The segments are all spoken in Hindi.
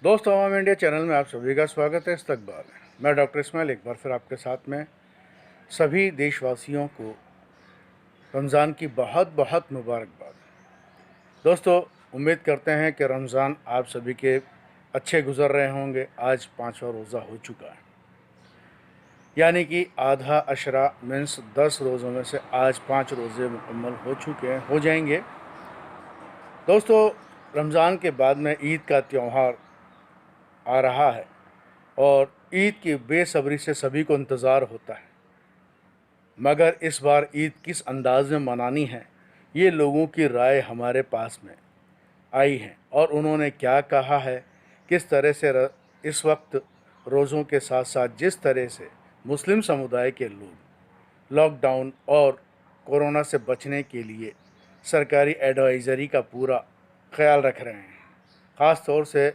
दोस्तों, अवाम इंडिया चैनल में आप सभी का स्वागत है। इस्तकबाल है। मैं डॉक्टर इस्माइल एक बार फिर आपके साथ में सभी देशवासियों को रमज़ान की बहुत बहुत मुबारकबाद। दोस्तों, उम्मीद करते हैं कि रमज़ान आप सभी के अच्छे गुजर रहे होंगे। आज 5वां रोज़ा हो चुका है, यानी कि आधा अशरा मीन्स 10 रोज़ों में से आज 5 रोज़े मुकम्मल हो चुके हैं, हो जाएंगे। दोस्तों, रमज़ान के बाद में ईद का त्यौहार आ रहा है और ईद की बेसब्री से सभी को इंतज़ार होता है। मगर इस बार ईद किस अंदाज़ में मनानी है, ये लोगों की राय हमारे पास में आई है और उन्होंने क्या कहा है, किस तरह से इस वक्त रोज़ों के साथ साथ जिस तरह से मुस्लिम समुदाय के लोग लॉकडाउन और कोरोना से बचने के लिए सरकारी एडवाइज़री का पूरा ख्याल रख रहे हैं। ख़ास तौर से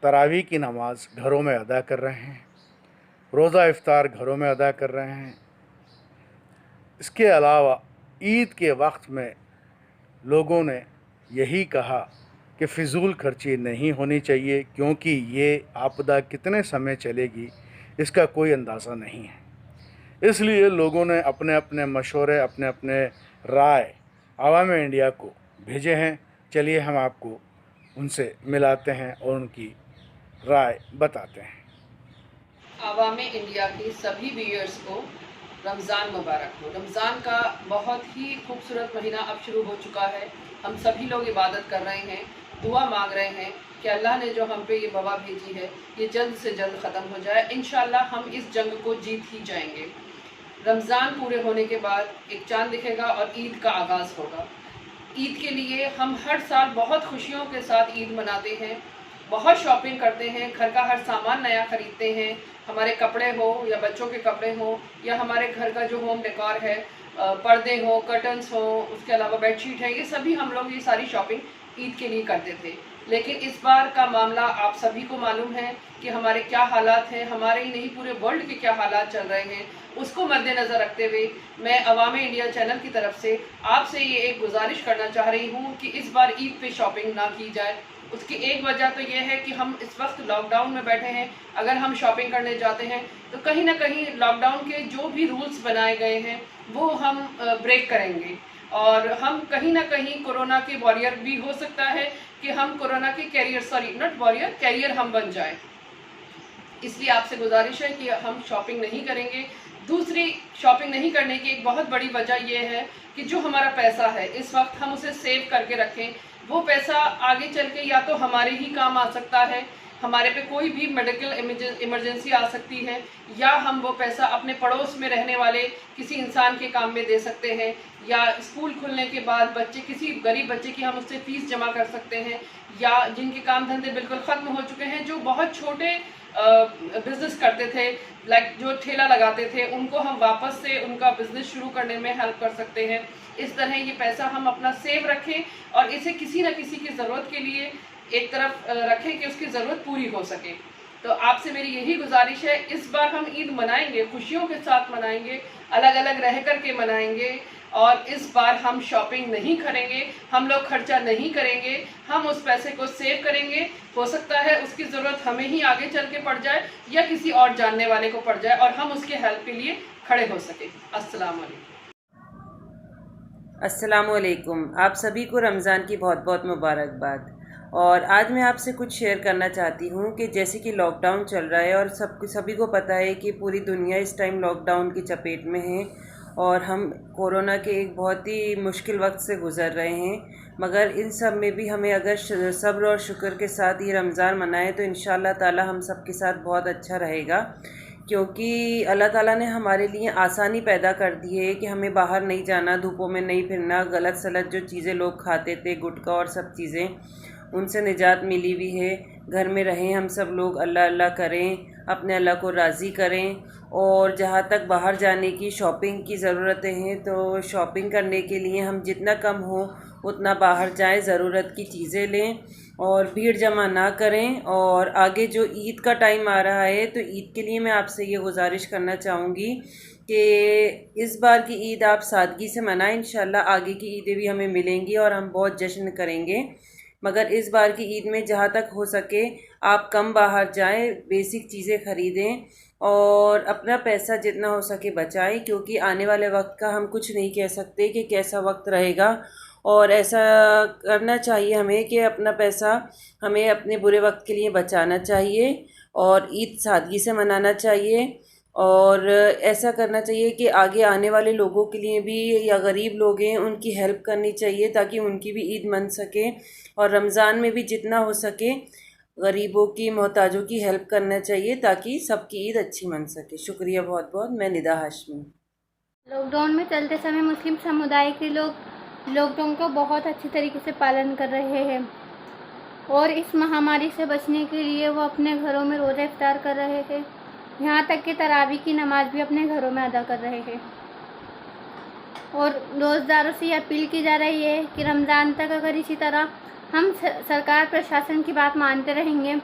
तरावी की नमाज घरों में अदा कर रहे हैं, रोज़ा इफ्तार घरों में अदा कर रहे हैं। इसके अलावा ईद के वक्त में लोगों ने यही कहा कि फ़िज़ूल खर्ची नहीं होनी चाहिए, क्योंकि ये आपदा कितने समय चलेगी इसका कोई अंदाज़ा नहीं है। इसलिए लोगों ने अपने अपने मशवरे, अपने अपने राय अवाम इंडिया को भेजे हैं। चलिए हम आपको उनसे मिलाते हैं और उनकी राय बताते हैं। आवाम इंडिया के सभी व्यूअर्स को रमज़ान मुबारक हो। रमज़ान का बहुत ही खूबसूरत महीना अब शुरू हो चुका है। हम सभी लोग इबादत कर रहे हैं, दुआ मांग रहे हैं कि अल्लाह ने जो हम पे ये वबा भेजी है ये जल्द से जल्द ख़त्म हो जाए। इंशाअल्लाह हम इस जंग को जीत ही जाएंगे। रमज़ान पूरे होने के बाद एक चाँद दिखेगा और ईद का आगाज़ होगा। ईद के लिए हम हर साल बहुत खुशियों के साथ ईद मनाते हैं, बहुत शॉपिंग करते हैं, घर का हर सामान नया खरीदते हैं। हमारे कपड़े हो या बच्चों के कपड़े हो या हमारे घर का जो होम डेकोर है, पर्दे हो, कर्टन्स हो, उसके अलावा बेडशीट है, ये सभी हम लोग ये सारी शॉपिंग ईद के लिए करते थे। लेकिन इस बार का मामला आप सभी को मालूम है कि हमारे क्या हालात हैं, हमारे ही नहीं पूरे वर्ल्ड के क्या हालात चल रहे हैं। उसको मद्देनज़र रखते हुए मैं अवाम इंडिया चैनल की तरफ से आपसे ये एक गुजारिश करना चाह रही हूँ कि इस बार ईद पे शॉपिंग ना की जाए। उसकी एक वजह तो ये है कि हम इस वक्त लॉकडाउन में बैठे हैं। अगर हम शॉपिंग करने जाते हैं तो कहीं ना कहीं लॉकडाउन के जो भी रूल्स बनाए गए हैं वो हम ब्रेक करेंगे और हम कहीं ना कहीं कोरोना के वॉरियर भी हो सकता है कि हम कोरोना के carrier, sorry not warrior, carrier हम बन जाएं। इसलिए आपसे गुजारिश है कि हम शॉपिंग नहीं करेंगे। दूसरी, शॉपिंग नहीं करने की एक बहुत बड़ी वजह यह है कि जो हमारा पैसा है इस वक्त हम उसे सेव करके रखें। वो पैसा आगे चल के या तो हमारे ही काम आ सकता है, हमारे पे कोई भी मेडिकल इमरजेंसी आ सकती है, या हम वो पैसा अपने पड़ोस में रहने वाले किसी इंसान के काम में दे सकते हैं, या स्कूल खुलने के बाद बच्चे, किसी गरीब बच्चे की हम उससे फीस जमा कर सकते हैं, या जिनके काम धंधे बिल्कुल ख़त्म हो चुके हैं, जो बहुत छोटे बिजनेस करते थे, लाइक जो ठेला लगाते थे, उनको हम वापस से उनका बिजनेस शुरू करने में हेल्प कर सकते हैं। इस तरह ये पैसा हम अपना सेव रखें और इसे किसी न किसी की ज़रूरत के लिए एक तरफ रखें कि उसकी ज़रूरत पूरी हो सके। तो आपसे मेरी यही गुजारिश है, इस बार हम ईद मनाएंगे, खुशियों के साथ मनाएंगे, अलग अलग रह कर के मनाएंगे और इस बार हम शॉपिंग नहीं करेंगे, हम लोग खर्चा नहीं करेंगे, हम उस पैसे को सेव करेंगे। हो सकता है उसकी ज़रूरत हमें ही आगे चल के पड़ जाए या किसी और जानने वाले को पड़ जाए और हम उसके हेल्प के लिए खड़े हो सके। अस्सलाम वालेकुम। अस्सलामुअलैकुम। आप सभी को रमज़ान की बहुत बहुत मुबारकबाद। और आज मैं आपसे कुछ शेयर करना चाहती हूँ कि जैसे कि लॉकडाउन चल रहा है और सभी को पता है कि पूरी दुनिया इस टाइम लॉकडाउन की चपेट में है और हम कोरोना के एक बहुत ही मुश्किल वक्त से गुज़र रहे हैं। मगर इन सब में भी हमें अगर सब्र और शुक्र के साथ ये रमज़ान मनाएं तो इंशाअल्लाह ताला हम सब के साथ बहुत अच्छा रहेगा, क्योंकि अल्लाह ताला ने हमारे लिए आसानी पैदा कर दी है कि हमें बाहर नहीं जाना, धूपों में नहीं फिरना, गलत सलत जो चीज़ें लोग खाते थे, गुटखा और सब चीज़ें, उनसे निजात मिली हुई है। घर में रहें, हम सब लोग अल्लाह अल्लाह करें, अपने अल्लाह को राज़ी करें। और जहाँ तक बाहर जाने की शॉपिंग की ज़रूरतें हैं तो शॉपिंग करने के लिए हम जितना कम हो उतना बाहर जाएं, ज़रूरत की चीज़ें लें और भीड़ जमा ना करें। और आगे जो ईद का टाइम आ रहा है तो ईद के लिए मैं आपसे ये गुजारिश करना चाहूँगी कि इस बार की ईद आप सादगी से मनाएं। इंशाल्लाह आगे की ईदें भी हमें मिलेंगी और हम बहुत जश्न करेंगे। मगर इस बार की ईद में जहाँ तक हो सके आप कम बाहर जाएं, बेसिक चीज़ें खरीदें और अपना पैसा जितना हो सके बचाएं, क्योंकि आने वाले वक्त का हम कुछ नहीं कह सकते कि कैसा वक्त रहेगा। और ऐसा करना चाहिए हमें कि अपना पैसा हमें अपने बुरे वक्त के लिए बचाना चाहिए और ईद सादगी से मनाना चाहिए। और ऐसा करना चाहिए कि आगे आने वाले लोगों के लिए भी, या गरीब लोग हैं उनकी हेल्प करनी चाहिए ताकि उनकी भी ईद मन सके। और रमज़ान में भी जितना हो सके गरीबों की, मोहताजों की हेल्प करना चाहिए ताकि सबकी ईद अच्छी मन सके। शुक्रिया बहुत बहुत। मैं निदा हाशमी। लॉकडाउन में चलते समय मुस्लिम समुदाय के लोग लॉकडाउन का बहुत अच्छी तरीके से पालन कर रहे हैं और इस महामारी से बचने के लिए वो अपने घरों में रोज़ा इफ्तार कर रहे हैं। यहाँ तक कि तरावी की नमाज भी अपने घरों में अदा कर रहे हैं। और रोज़दारों से ये अपील की जा रही है कि रमज़ान तक अगर इसी तरह हम सरकार प्रशासन की बात मानते रहेंगे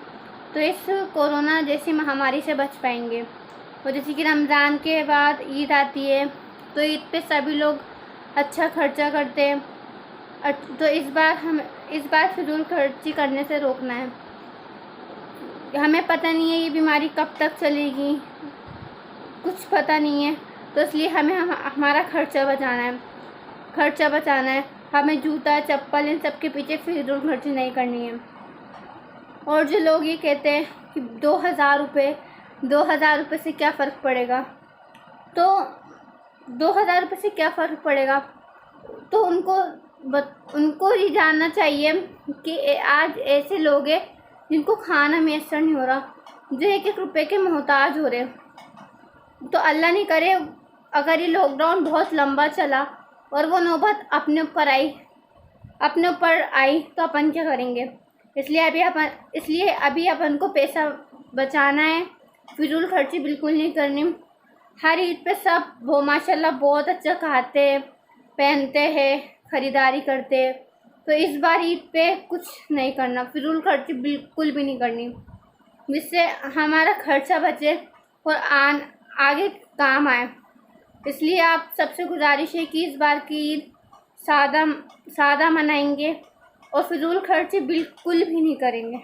तो इस कोरोना जैसी महामारी से बच पाएंगे। और जैसे कि रमज़ान के बाद ईद आती है तो ईद पे सभी लोग अच्छा खर्चा करते हैं, तो इस बार फिजूल खर्ची करने से रोकना है। हमें पता नहीं है ये बीमारी कब तक चलेगी, कुछ पता नहीं है, तो इसलिए हमें हमारा खर्चा बचाना है। हमें जूता, चप्पल, इन सब के पीछे फिजूल खर्ची नहीं करनी है। और जो लोग ये कहते हैं कि 2000 रुपये से क्या फ़र्क पड़ेगा, तो 2000 रुपये से क्या फ़र्क पड़ेगा, तो उनको ये जानना चाहिए कि आज ऐसे लोग हैं जिनको खाना मैसर नहीं हो रहा, जो 1-1 रुपये के मोहताज हो रहे। तो अल्लाह नहीं करे अगर ये लॉकडाउन बहुत लंबा चला और वो नौबत अपने ऊपर आई तो अपन क्या करेंगे। इसलिए अभी अपन को पैसा बचाना है, फिजूल खर्ची बिल्कुल नहीं करनी। हर ईद पे सब वो माशाल्लाह बहुत अच्छा खाते हैं, पहनते हैं, ख़रीदारी करते हैं। तो इस बार ईद पे कुछ नहीं करना, फिजूल खर्ची बिल्कुल भी नहीं करनी, जिससे हमारा खर्चा बचे और आगे काम आए। इसलिए आप सबसे गुजारिश है कि इस बार की ईद सादा मनाएंगे और फिजूल खर्ची बिल्कुल भी नहीं करेंगे।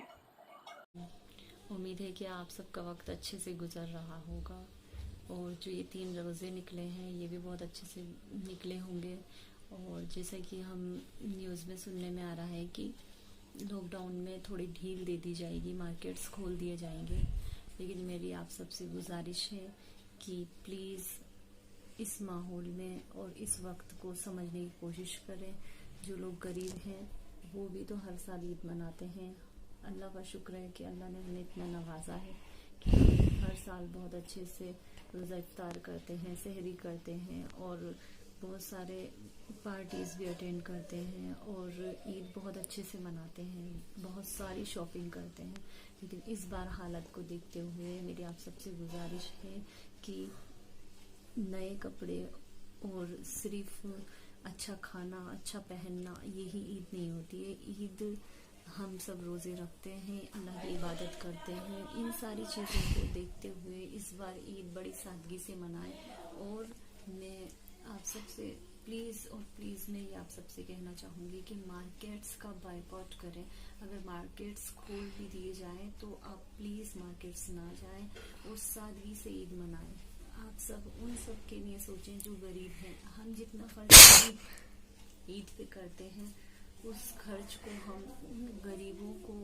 उम्मीद है कि आप सबका वक्त अच्छे से गुजर रहा होगा और जो ये 3 रोज़े निकले हैं ये भी बहुत अच्छे से निकले होंगे। और जैसा कि हम न्यूज़ में सुनने में आ रहा है कि लॉकडाउन में थोड़ी ढील दे दी जाएगी, मार्केट्स खोल दिए जाएंगे, लेकिन मेरी आप सबसे गुजारिश है कि प्लीज़ इस माहौल में और इस वक्त को समझने की कोशिश करें। जो लोग गरीब हैं वो भी तो हर साल ईद मनाते हैं। अल्लाह का शुक्र है कि अल्लाह ने हमें इतना नवाजा है कि हर साल बहुत अच्छे से रोज़ा इफ्तार करते हैं, सहरी करते हैं और बहुत सारे पार्टीज़ भी अटेंड करते हैं और ईद बहुत अच्छे से मनाते हैं, बहुत सारी शॉपिंग करते हैं। लेकिन इस बार हालत को देखते हुए मेरी आप सबसे गुजारिश है कि नए कपड़े और सिर्फ अच्छा खाना, अच्छा पहनना यही ईद नहीं होती है। ईद हम सब रोज़े रखते हैं, अल्लाह की इबादत करते हैं। इन सारी चीज़ों को देखते हुए इस बार ईद बड़ी सादगी से मनाएं। और मैं आप सबसे प्लीज़ मैं ये आप सबसे कहना चाहूँगी कि मार्केट्स का बायकॉट करें। अगर मार्केट्स खोल भी दिए जाएं तो आप प्लीज़ मार्केट्स ना जाएं और सादगी से ईद मनाएं। आप सब उन सब के लिए सोचें जो गरीब हैं। हम जितना खर्च ईद पे करते हैं उस खर्च को हम उन गरीबों को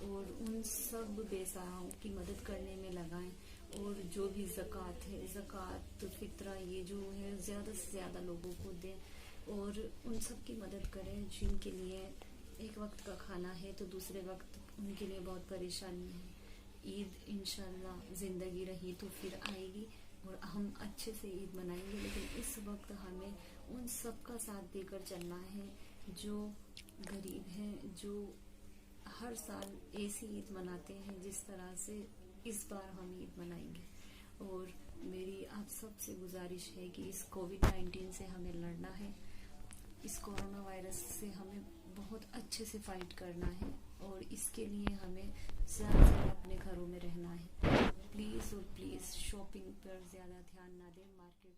और उन सब बेसहाराओं की मदद करने में लगाएं। और जो भी ज़कात है, ज़कात फित्रा ये जो है ज़्यादा से ज़्यादा लोगों को दें और उन सब की मदद करें जिनके लिए एक वक्त का खाना है तो दूसरे वक्त उनके लिए बहुत परेशानी है। ईद इंशाल्लाह ज़िंदगी रही तो फिर आएगी और हम अच्छे से ईद मनाएंगे, लेकिन इस वक्त हमें उन सब का साथ देकर चलना है जो गरीब हैं, जो हर साल ऐसी ईद मनाते हैं जिस तरह से इस बार हम ईद मनाएंगे। और मेरी आप सबसे गुजारिश है कि इस कोविड-19 से हमें लड़ना है, इस कोरोना वायरस से हमें बहुत अच्छे से फाइट करना है और इसके लिए हमें ज़्यादा से ज़्यादा अपने घरों में रहना है। प्लीज़ और प्लीज़ शॉपिंग पर ज़्यादा ध्यान ना दें, मार्केट